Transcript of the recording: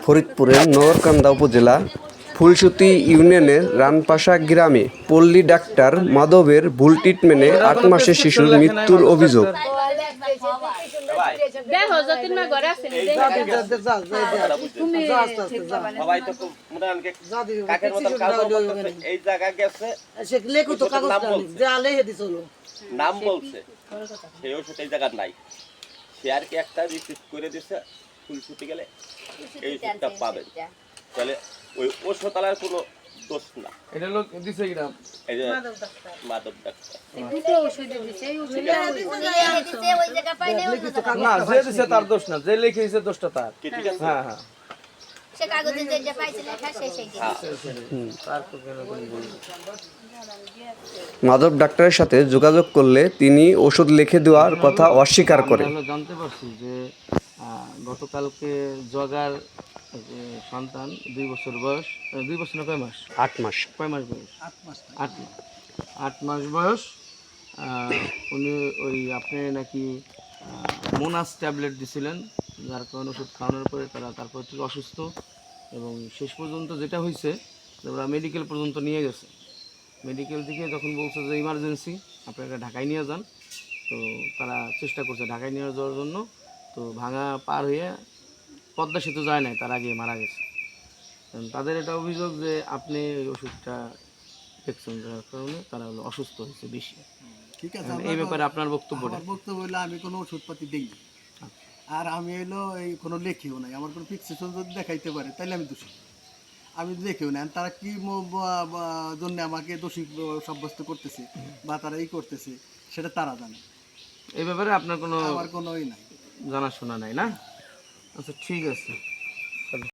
ফরিদপুরের নগরকান্দা উপজেলা ফুলসুতি ইউনিয়নের রানপাশা গ্রামে পল্লী ডাক্তার মাধবের ভুল ট্রিটমেন্টে ৮ মাসের শিশুর মৃত্যুর অভিযোগ। নাম বলছে সেই ওষুধ এই জায়গার নাই, সে আর কি একটা রিসিপ্ট করে দিছে ফুলসুটি গেলে এই ওষুধটা পাবেন, তাহলে ওই ওষুধওয়ালার কোনো দোষ না। এটা লোক দিছে কি নাম? এই যে মাধব ডাক্তার না, যে দিছে তার দোষ না, যে লিখে দিছে দোষটা তার। ঠিক আছে। হ্যাঁ হ্যাঁ, মাধব ডাক্তারের সাথে যোগাযোগ করলে তিনি ওষুধ লিখে দেওয়ার কথা অস্বীকার করে। আমরা জানতে পারছি যে গতকালকে জগার সন্তান 2 বছর বয়স, 2 বছর না কয় মাস? 8 মাস। কয় মাস বয়স? 8 মাস বয়স। উনি ওই আপনি নাকি মোনাস ট্যাবলেট দিছিলেন, যার কারণে ওষুধ খাওয়ানোর পরে তারপর থেকে অসুস্থ, এবং শেষ পর্যন্ত যেটা হয়েছে ওরা মেডিকেল পর্যন্ত নিয়ে গেছে। মেডিকেল থেকে যখন বলছে যে ইমার্জেন্সি আপনারা ঢাকায় নিয়ে যান, তো তারা চেষ্টা করছে ঢাকায় নিয়ে যাওয়ার জন্য, তো ভাঙা পার হয়ে পদ্মা সেতু যায় নাই, তার আগে মারা গেছে। তাদের এটা অভিযোগ যে আপনি ওই ওষুধটা দেখছেন, যার কারণে তারা হলো অসুস্থ হয়েছে বেশি। ঠিক আছে, এই ব্যাপারে আপনার বক্তব্য? আমার বক্তব্য হলো আমি কোনো ওষুধপাতি দিইনি, আর আমি হলো এই কোনো লেখিও নাই। আমার কোনো প্রেসক্রিপশন যদি দেখাইতে পারে তাহলে আমি দোষী, আমি লেখিও নাই। তারা কি জন্য আমাকে দোষী সাব্যস্ত করতেছে বা তারা এই করতেছে সেটা তারা জানে। এই ব্যাপারে আপনার কোনো আমার কোনো নাই, জানাশোনা নাই না? আচ্ছা, ঠিক আছে।